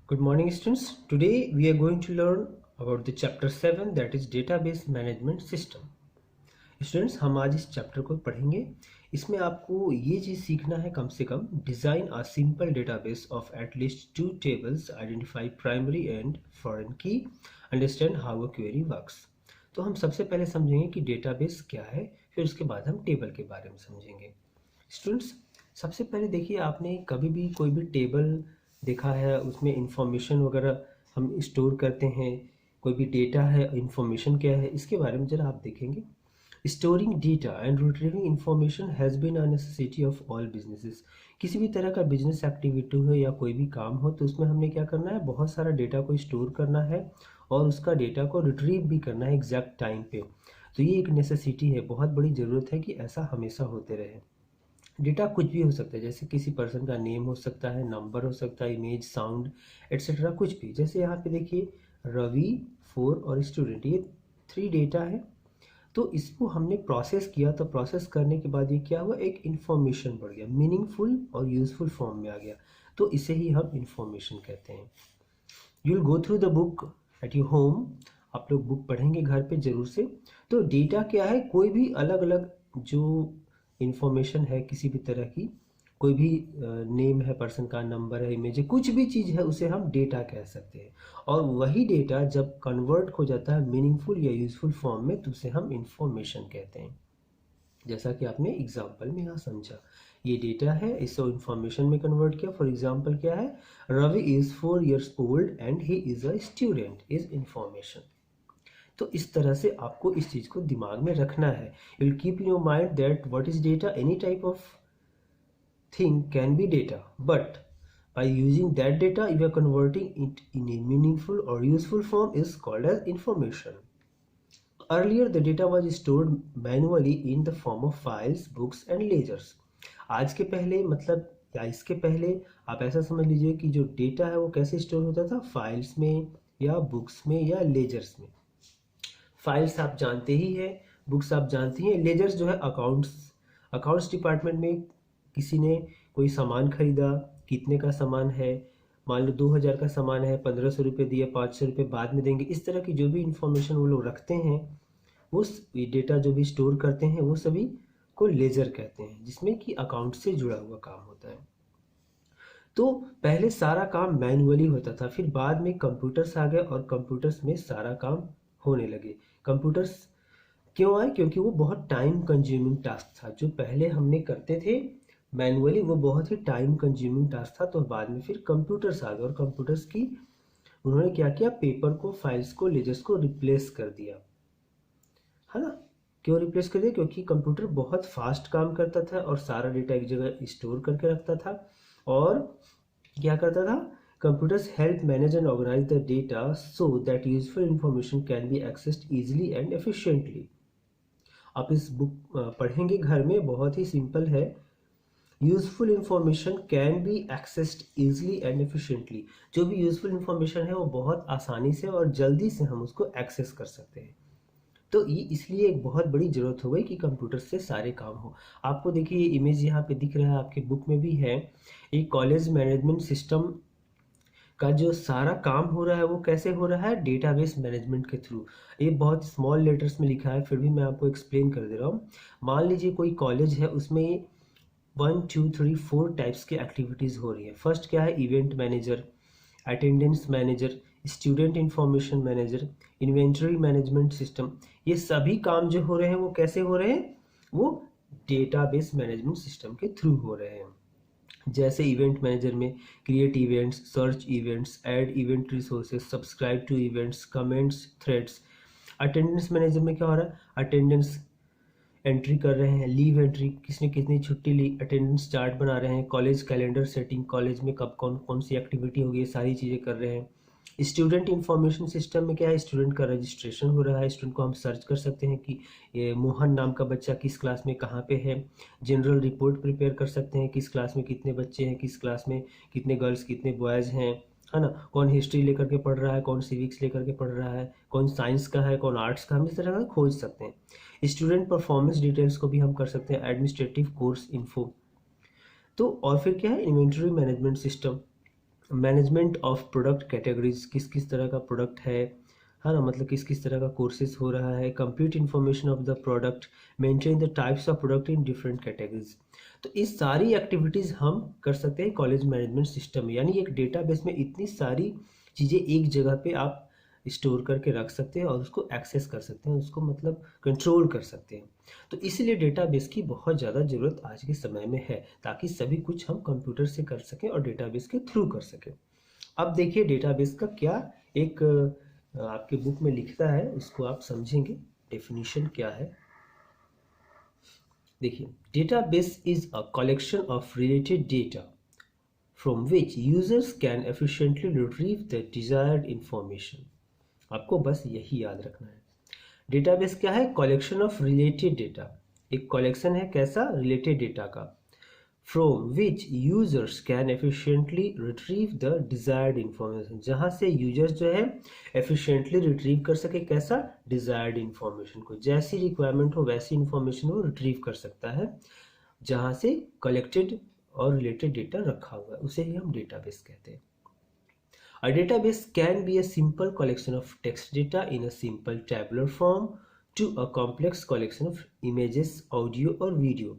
Good morning students. Today we are going to learn about the chapter 7 that is database management system. Students हम आज इस chapter को पढ़ेंगे. इसमें आपको ये चीज़ सीखना है कम से कम design a simple database of at least 2 tables, identify primary and foreign key, understand how a query works. तो हम सबसे पहले समझेंगे कि डेटाबेस क्या है, फिर उसके बाद हम टेबल के बारे में समझेंगे. स्टूडेंट्स सबसे पहले देखिए, आपने कभी भी कोई भी टेबल देखा है, उसमें इंफॉर्मेशन वगैरह हम स्टोर करते हैं, कोई भी डेटा है, इंफॉर्मेशन क्या है, इसके बारे में ज़रा आप देखेंगे. Storing data and retrieving information has been a necessity of all businesses. किसी भी तरह का बिजनेस एक्टिविटी हो या कोई भी काम हो तो उसमें हमने क्या करना है, बहुत सारा डेटा को स्टोर करना है और उसका डेटा को रिट्रीव भी करना है एग्जैक्ट टाइम पे. तो ये एक नेसेसिटी है, बहुत बड़ी ज़रूरत है कि ऐसा हमेशा होते रहे. डेटा कुछ भी हो सकता है, जैसे किसी पर्सन का नेम हो सकता है, नंबर हो सकता है, इमेज, साउंड एट्सेट्रा, कुछ भी. जैसे यहाँ पे देखिए रवि, 4 और स्टूडेंट, ये 3 डेटा है. तो इसको हमने प्रोसेस किया, तो प्रोसेस करने के बाद ये क्या हुआ, एक इन्फॉर्मेशन बढ़ गया, मीनिंगफुल और यूजफुल फॉर्म में आ गया. तो इसे ही हम इन्फॉर्मेशन कहते हैं. You will go through the book at your home. आप लोग बुक पढ़ेंगे घर पे ज़रूर से. तो डेटा क्या है, कोई भी अलग अलग जो इंफॉर्मेशन है किसी भी तरह की, कोई भी नेम है पर्सन का, नंबर है, इमेज है, कुछ भी चीज़ है, उसे हम डेटा कह सकते हैं. और वही डेटा जब कन्वर्ट हो जाता है मीनिंगफुल या यूजफुल फॉर्म में तो उसे हम इंफॉर्मेशन कहते हैं. जैसा कि आपने एग्जाम्पल में यहाँ समझा, ये डेटा है, इसे इंफॉर्मेशन में कन्वर्ट किया. फॉर एग्जाम्पल क्या है, Ravi is 4 years old and he is a student, is information. तो इस तरह से आपको इस चीज़ को दिमाग में रखना है. You will keep in your mind that what is data, any type of thing can be data, but by using that data you are converting it in a meaningful or useful form is called as information. Earlier the data was stored manually in the form of files, books and ledgers. आज के पहले मतलब या इसके पहले आप ऐसा समझ लीजिए कि जो डेटा है वो कैसे स्टोर होता था, फाइल्स में या बुक्स में या लेजर्स में. फाइल्स आप जानते ही हैं, बुक्स आप जानती हैं, लेजर्स जो है अकाउंट्स डिपार्टमेंट में किसी ने कोई सामान खरीदा, कितने का सामान है, मान लो 2000 का सामान है, 1500 रुपये दिए, 500 रुपये बाद में देंगे, इस तरह की जो भी इंफॉर्मेशन वो लोग रखते हैं, वो डेटा जो भी स्टोर करते हैं, वो सभी को लेजर कहते हैं, जिसमें कि अकाउंट से जुड़ा हुआ काम होता है. तो पहले सारा काम मैनुअली होता था, फिर बाद में कंप्यूटर्स आ गए और कंप्यूटर्स में सारा काम होने लगे. कंप्यूटर्स क्यों आए, क्योंकि वो बहुत टाइम कंज्यूमिंग टास्क था. जो पहले हमने करते थे मैनुअली, वो बहुत ही टाइम कंज्यूमिंग टास्क था. तो बाद में फिर कंप्यूटर्स आ गए और कंप्यूटर्स की उन्होंने क्या किया, पेपर को, फाइल्स को, लेजर्स को रिप्लेस कर दिया, है ना. क्यों रिप्लेस कर दिया, क्योंकि कंप्यूटर बहुत फास्ट काम करता था और सारा डेटा एक जगह स्टोर करके रखता था. और क्या करता था, computers help manage and organize the data so that useful information can be accessed easily and efficiently. आप इस बुक पढ़ेंगे घर में, बहुत ही सिंपल है. Useful information can be accessed easily and efficiently. जो भी यूजफुल इंफॉर्मेशन है वो बहुत आसानी से और जल्दी से हम उसको एक्सेस कर सकते हैं. तो ये इसलिए एक बहुत बड़ी ज़रूरत हो गई कि कंप्यूटर से सारे काम हो. आपको देखिए ये इमेज यहाँ पे दिख रहा है, आपके बुक में भी है. एक कॉलेज मैनेजमेंट सिस्टम का जो सारा काम हो रहा है वो कैसे हो रहा है, डेटाबेस मैनेजमेंट के थ्रू. ये बहुत स्मॉल लेटर्स में लिखा है, फिर भी मैं आपको एक्सप्लेन कर दे रहा हूँ. मान लीजिए कोई कॉलेज है, उसमें 1 2 3 4 टाइप्स की एक्टिविटीज़ हो रही है. फर्स्ट क्या है, event manager, attendance manager, student information manager, inventory management system. ये सभी काम जो हो रहे हैं वो कैसे हो रहे हैं, वो डेटाबेस मैनेजमेंट सिस्टम के थ्रू हो रहे हैं. जैसे इवेंट मैनेजर में create events, search events, add event resources, subscribe to events, comments, threads. Attendance manager में क्या हो रहा है, अटेंडेंस एंट्री कर रहे हैं, लीव एंट्री, किसने कितनी छुट्टी ली, अटेंडेंस चार्ट बना रहे हैं, कॉलेज कैलेंडर सेटिंग, कॉलेज में कब कौन कौन सी एक्टिविटी होगी, ये सारी चीज़ें कर रहे हैं. स्टूडेंट इंफॉर्मेशन सिस्टम में क्या है, स्टूडेंट का रजिस्ट्रेशन हो रहा है, स्टूडेंट को हम सर्च कर सकते हैं कि ये मोहन नाम का बच्चा किस क्लास में कहाँ पे है. जनरल रिपोर्ट प्रिपेयर कर सकते हैं, किस क्लास में कितने बच्चे हैं, किस क्लास में कितने गर्ल्स कितने बॉयज़ हैं, है ना. कौन हिस्ट्री लेकर के पढ़ रहा है, कौन सिविक्स लेकर के पढ़ रहा है, कौन साइंस का है, कौन आर्ट्स का, हम इस तरह का खोज सकते हैं. स्टूडेंट परफॉर्मेंस डिटेल्स को भी हम कर सकते हैं, एडमिनिस्ट्रेटिव कोर्स इन्फो. तो और फिर क्या है, inventory management system. Management of product categories, किस किस तरह का प्रोडक्ट है ना, मतलब किस किस तरह का कोर्सेज हो रहा है, complete information of the product, maintain the types of product in different categories. तो इस सारी एक्टिविटीज़ हम कर सकते हैं कॉलेज मैनेजमेंट सिस्टम में, यानी एक डेटाबेस में इतनी सारी चीज़ें एक जगह पे आप स्टोर करके रख सकते हैं और उसको एक्सेस कर सकते हैं, उसको मतलब कंट्रोल कर सकते हैं। तो इसलिए डेटाबेस की बहुत ज़्यादा ज़रूरत आज के समय में है, ताकि सभी कुछ हम कंप्यूटर से कर सकें और डेटाबेस के थ्रू कर सकें। अब देखिए डेटाबेस का क्या एक आपके बुक में लिखता है, उसको आप समझेंगे डेफिनेशन क्या है। देखिए, database is a collection of related data from which users can efficiently retrieve the desired information. आपको बस यही याद रखना है। डेटाबेस क्या है? Collection of related data. एक कलेक्शन है कैसा? रिलेटेड डेटा का। From which users can efficiently retrieve the desired information, जहाँ से यूजर्स जो है एफिशिएंटली रिट्रीव कर सके कैसा? डिजायर्ड इंफॉर्मेशन को। जैसी रिक्वायरमेंट हो वैसी इंफॉर्मेशन वो रिट्रीव कर सकता है, जहाँ से कलेक्टेड और रिलेटेड डेटा रखा हुआ है, उसे ही हम डेटाबेस कहते हैं। A database can be a simple collection of text data in a simple tabular form to a complex collection of images, audio और video.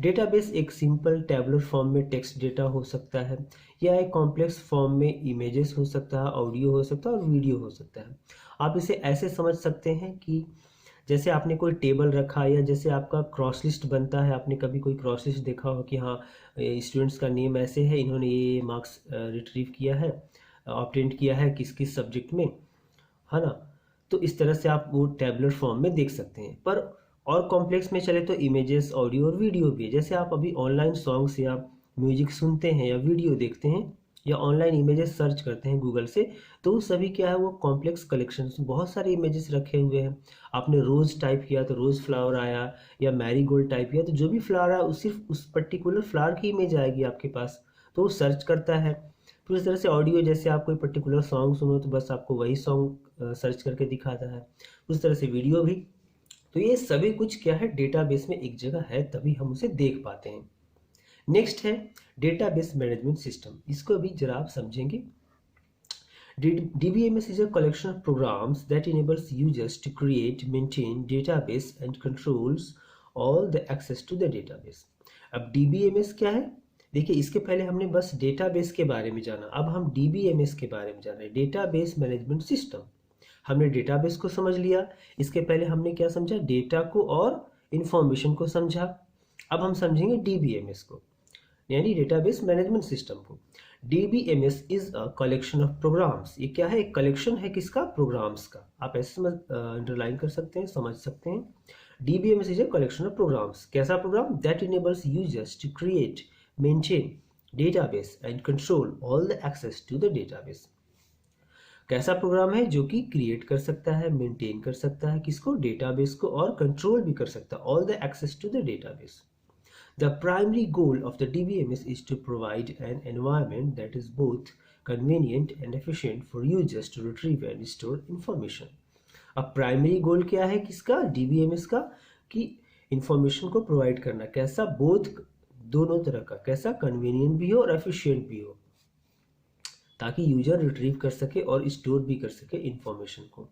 डेटाबेस एक सिंपल टेबुलर फॉर्म में टेक्स्ट डेटा हो सकता है, या एक कॉम्प्लेक्स फॉर्म में images हो सकता है, ऑडियो हो सकता है और वीडियो हो सकता है। आप इसे ऐसे समझ सकते हैं कि जैसे आपने कोई टेबल रखा, या जैसे आपका क्रॉस लिस्ट बनता है, आपने कभी कोई क्रॉस लिस्ट देखा हो कि हाँ स्टूडेंट्स का नेम ऐसे है, इन्होंने ये मार्क्स रिट्रीव किया है, ऑब्टेंड किया है किस किस सब्जेक्ट में, है ना। तो इस तरह से आप वो टेबुलर फॉर्म में देख सकते हैं। पर और कॉम्प्लेक्स में चले तो इमेजेस, ऑडियो और वीडियो भी है। जैसे आप अभी ऑनलाइन सॉन्ग्स या म्यूजिक सुनते हैं या वीडियो देखते हैं या ऑनलाइन इमेजेस सर्च करते हैं गूगल से, तो वो सभी क्या है? वो कॉम्प्लेक्स कलेक्शन, बहुत सारे इमेजेस रखे हुए हैं। आपने रोज़ टाइप किया तो रोज़ फ्लावर आया, या मैरीगोल्ड टाइप किया तो जो भी फ्लावर आया सिर्फ उस पर्टिकुलर फ्लावर की इमेज आएगी आपके पास, तो वो सर्च करता है। तो इस तरह से ऑडियो, जैसे आप कोई पर्टिकुलर सॉन्ग सुनो तो बस आपको वही सॉन्ग सर्च करके दिखाता है, उस तरह से वीडियो भी। तो ये सभी कुछ क्या है? डेटाबेस में एक जगह है, तभी हम उसे देख पाते हैं। नेक्स्ट है डेटाबेस मैनेजमेंट सिस्टम। इसको भी जरा आप समझेंगे। DBMS is a collection of programs that enables users to create, maintain database and controls all the access to the database. अब DBMS क्या है? देखिए, इसके पहले हमने बस डेटाबेस के बारे में जाना, अब हम DBMS के बारे में जान रहे हैं, डेटाबेस मैनेजमेंट सिस्टम। हमने डेटाबेस को समझ लिया, इसके पहले हमने क्या समझा? डेटा को और इंफॉर्मेशन को समझा। अब हम समझेंगे DBMS को, यानी डेटाबेस मैनेजमेंट सिस्टम को। DBMS is a collection of programs. ये क्या है? एक कलेक्शन है किसका? प्रोग्राम्स का। आप ऐसे समझ अंडरलाइन कर सकते हैं, समझ सकते हैं। DBMS is a collection of programs. कैसा program? That enables users to create, maintain database and control all the access to the database. कैसा प्रोग्राम है? जो कि क्रिएट कर सकता है, मेंटेन कर सकता है किसको? डेटाबेस को, और कंट्रोल भी कर सकता है all the access to the database. The primary goal of the DBMS is to provide an environment that is both convenient and efficient for users to retrieve and store information. अब primary goal क्या है किसका? DBMS का, कि information को provide करना। कैसा? Both, दोनों तरह का। कैसा? कन्वीनियंट भी हो और एफिशिएंट भी हो, ताकि यूजर रिट्रीव कर सके और स्टोर भी कर सके इंफॉर्मेशन को।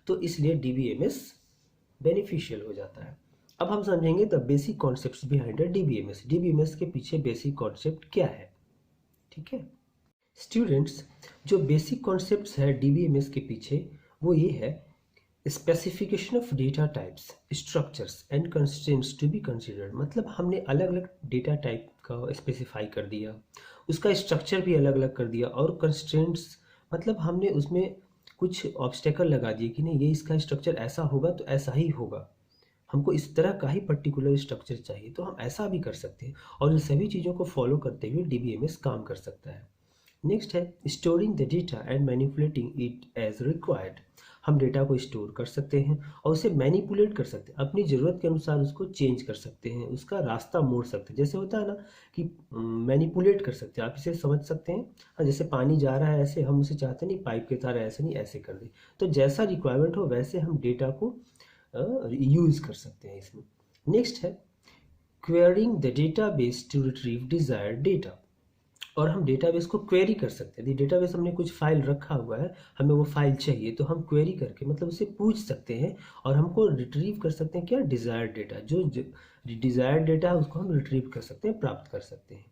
तो इसलिए DBMS बेनिफिशियल हो जाता है। अब हम समझेंगे the basic concepts behind the DBMS। DBMS के पीछे बेसिक कॉन्सेप्ट क्या है, ठीक है स्टूडेंट्स? जो बेसिक कॉन्सेप्ट्स है DBMS के पीछे, वो ये है: specification of data types, structures and constraints to be considered. मतलब हमने अलग अलग डेटा टाइप का स्पेसिफाई कर दिया, उसका स्ट्रक्चर भी अलग अलग कर दिया, और कंस्ट्रेंट्स मतलब हमने उसमें कुछ ऑब्स्टेकल लगा दिए कि नहीं, ये इसका स्ट्रक्चर ऐसा होगा तो ऐसा ही होगा, हमको इस तरह का ही पर्टिकुलर स्ट्रक्चर चाहिए, तो हम ऐसा भी कर सकते हैं। और इन सभी चीज़ों को फॉलो करते हुए DBMS काम कर सकता है। नेक्स्ट है storing the data and manipulating it as required. हम डेटा को स्टोर कर सकते हैं और उसे मैनिपुलेट कर सकते हैं, अपनी ज़रूरत के अनुसार उसको चेंज कर सकते हैं, उसका रास्ता मोड़ सकते हैं। जैसे होता है ना कि मैनिपुलेट कर सकते हैं, आप इसे समझ सकते हैं। हाँ, जैसे पानी जा रहा है ऐसे, हम उसे चाहते नहीं पाइप के तार ऐसे नहीं, ऐसे कर दें। तो जैसा रिक्वायरमेंट हो वैसे हम डेटा को यूज कर सकते हैं इसमें। नेक्स्ट है querying the database to retrieve desired data. और हम डेटाबेस को क्वेरी कर सकते हैं। यदि डेटाबेस हमने कुछ फाइल रखा हुआ है, हमें वो फाइल चाहिए, तो हम क्वेरी करके मतलब उसे पूछ सकते हैं और हमको रिट्रीव कर सकते हैं क्या, डिज़ायर्ड डेटा। जो डिज़ायर्ड डेटा है उसको हम रिट्रीव कर सकते हैं, प्राप्त कर सकते हैं।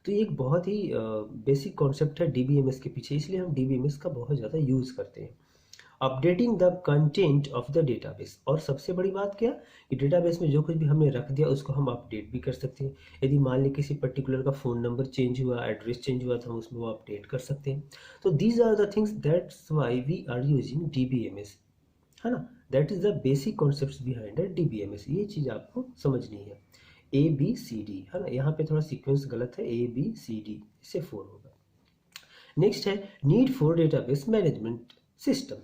तो ये एक बहुत ही बेसिक कॉन्सेप्ट है डीबीएमएस के पीछे, इसलिए हम डीबीएमएस का बहुत ज़्यादा यूज़ करते हैं। Updating the content of the database, और सबसे बड़ी बात क्या कि डेटाबेस में जो कुछ भी हमने रख दिया उसको हम अपडेट भी कर सकते हैं। यदि मान ली किसी पर्टिकुलर का फ़ोन नंबर चेंज हुआ, एड्रेस चेंज हुआ, तो हम उसमें वो अपडेट कर सकते हैं। तो these are the things, that's why we are using DBMS, है ना। That is the basic concept behind the DBMS. ये चीज़ आपको समझनी है। ABCD, है ना, यहाँ पे थोड़ा सीक्वेंस गलत है, ABCD, इससे 4 होगा। नेक्स्ट है need for database management system.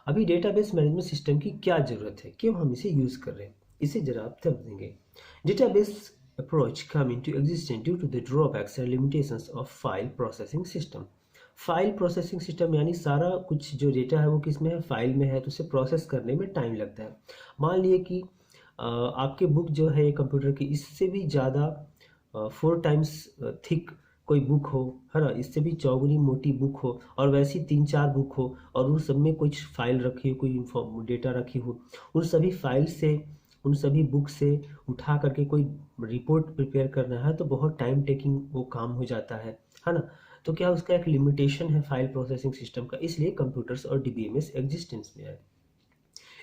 अभी डेटाबेस मैनेजमेंट सिस्टम की क्या ज़रूरत है, क्यों हम इसे यूज़ कर रहे हैं, इसे जरा आप समझेंगे। Database approach come into existence due to the drawbacks and limitations of file processing system. File processing system यानी सारा कुछ जो डेटा है वो किस में है, फाइल में है, तो उसे प्रोसेस करने में टाइम लगता है। मान लिए कि आपके बुक जो है कंप्यूटर की, इससे भी ज़्यादा 4 टाइम्स थिक कोई बुक हो, है ना, इससे भी चौगुनी मोटी बुक हो, और वैसी 3-4 बुक हो, और उन सब में कुछ फाइल रखी हो, कोई इन्फॉर्म डेटा रखी हो, उन सभी फाइल से, उन सभी बुक से उठा करके कोई रिपोर्ट प्रिपेयर करना है, तो बहुत टाइम टेकिंग वो काम हो जाता है ना। तो क्या उसका एक लिमिटेशन है फाइल प्रोसेसिंग सिस्टम का, इसलिए कंप्यूटर्स और डीबीएमएस एग्जिस्टेंस में है।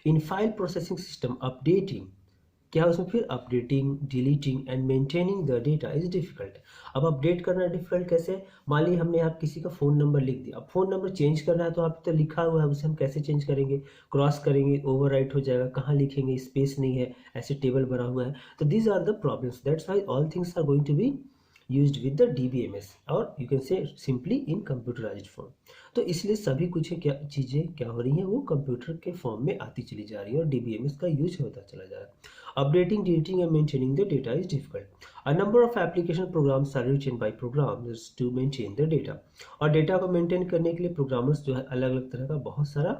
In file processing system updating, क्या उसमें फिर updating, deleting and maintaining the data is difficult. अब अपडेट करना डिफिकल्ट कैसे, मान ली हमने आप किसी का फ़ोन नंबर लिख दिया, अब फ़ोन नंबर चेंज करना है, तो आप तो लिखा हुआ है, उसे हम कैसे चेंज करेंगे, क्रॉस करेंगे, ओवरराइट हो जाएगा, कहाँ लिखेंगे, स्पेस नहीं है, ऐसे टेबल बना हुआ है। तो these are the problems, that's why all things are going to be used with the DBMS, और you can say simply in computerized form। तो इसलिए सभी कुछ क्या चीज़ें क्या हो रही हैं, वो कंप्यूटर के फॉर्म में आती चली जा रही है और DBMS का यूज होता चला जा रहा है। Updating, deleting and maintaining the data is difficult. A number of application programs are written by programmers to maintain the data. और डेटा को मेंटेन करने के लिए प्रोग्रामर्स जो है अलग अलग तरह का बहुत सारा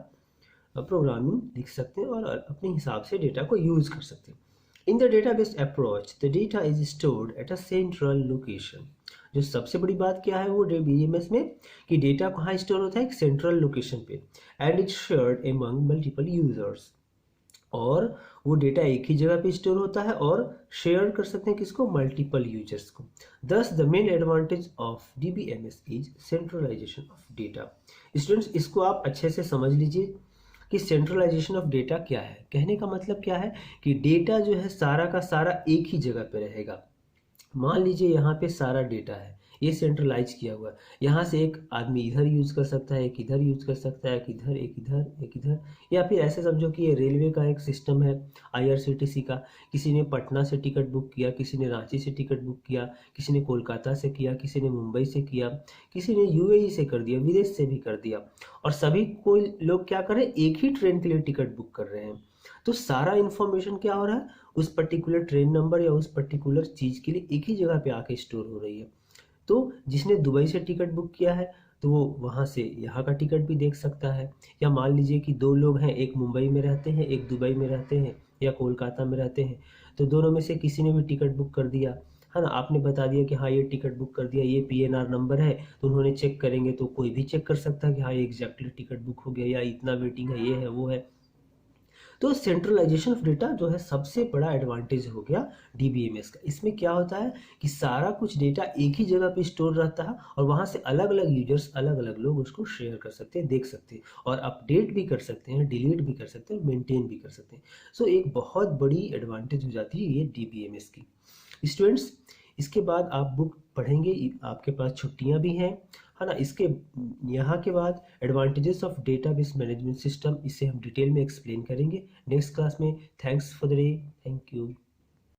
प्रोग्रामिंग लिख सकते हैं और अपने हिसाब से डेटा को यूज कर सकते हैं। In the database approach the data is stored at a central location. जो सबसे बड़ी बात क्या है वो डीबीएमएस में, कि डेटा कहाँ स्टोर होता है, एक सेंट्रल लोकेशन पे, and it's shared among multiple users. और वो डेटा एक ही जगह पे स्टोर होता है और शेयर कर सकते हैं किसको, मल्टीपल यूजर्स को। Thus the main advantage of DBMS is centralization of data. Students, इसको आप अच्छे से समझ लीजिए कि सेंट्रलाइजेशन ऑफ डेटा क्या है। कहने का मतलब क्या है कि डेटा जो है सारा का सारा एक ही जगह पे रहेगा। मान लीजिए यहाँ पे सारा डेटा है, ये सेंट्रलाइज किया हुआ है, यहाँ से एक आदमी इधर यूज कर सकता है, एक इधर यूज कर सकता है, एक इधर, एक इधर, एक इधर। या फिर ऐसे समझो कि ये रेलवे का एक सिस्टम है, आईआरसीटीसी का। किसी ने पटना से टिकट बुक किया, किसी ने रांची से टिकट बुक किया, किसी ने कोलकाता से किया, किसी ने मुंबई से किया, किसी ने यूएई से कर दिया, विदेश से भी कर दिया, और सभी कोई लोग क्या कर रहे हैं, एक ही ट्रेन के लिए टिकट बुक कर रहे हैं। तो सारा इन्फॉर्मेशन क्या हो रहा है, उस पर्टिकुलर ट्रेन नंबर या उस पर्टिकुलर चीज़ के लिए एक ही जगह पे आके स्टोर हो रही है। तो जिसने दुबई से टिकट बुक किया है, तो वो वहाँ से यहाँ का टिकट भी देख सकता है। या मान लीजिए कि 2 लोग हैं, एक मुंबई में रहते हैं, एक दुबई में रहते हैं, या कोलकाता में रहते हैं, तो दोनों में से किसी ने भी टिकट बुक कर दिया, है ना। आपने बता दिया कि हाँ ये टिकट बुक कर दिया, ये पीएनआर नंबर है, तो उन्होंने चेक करेंगे तो कोई भी चेक कर सकता है कि हाँ ये एग्जैक्टली टिकट बुक हो गया, या इतना वेटिंग है, ये है, वो है। तो सेंट्रलाइजेशन ऑफ डेटा जो है सबसे बड़ा एडवांटेज हो गया डीबीएमएस का। इसमें क्या होता है कि सारा कुछ डेटा एक ही जगह पे स्टोर रहता है, और वहाँ से अलग अलग यूजर्स, अलग अलग लोग उसको शेयर कर सकते हैं, देख सकते हैं, और अपडेट भी कर सकते हैं, डिलीट भी कर सकते हैं, मेंटेन भी कर सकते हैं। सो एक बहुत बड़ी एडवांटेज हो जाती है ये डीबीएमएस की। स्टूडेंट्स, इसके बाद आप बुक पढ़ेंगे, आपके पास छुट्टियां भी हैं, है ना। इसके यहाँ के बाद advantages of database management system, इसे हम डिटेल में एक्सप्लेन करेंगे नेक्स्ट क्लास में। Thanks for the day, thank you.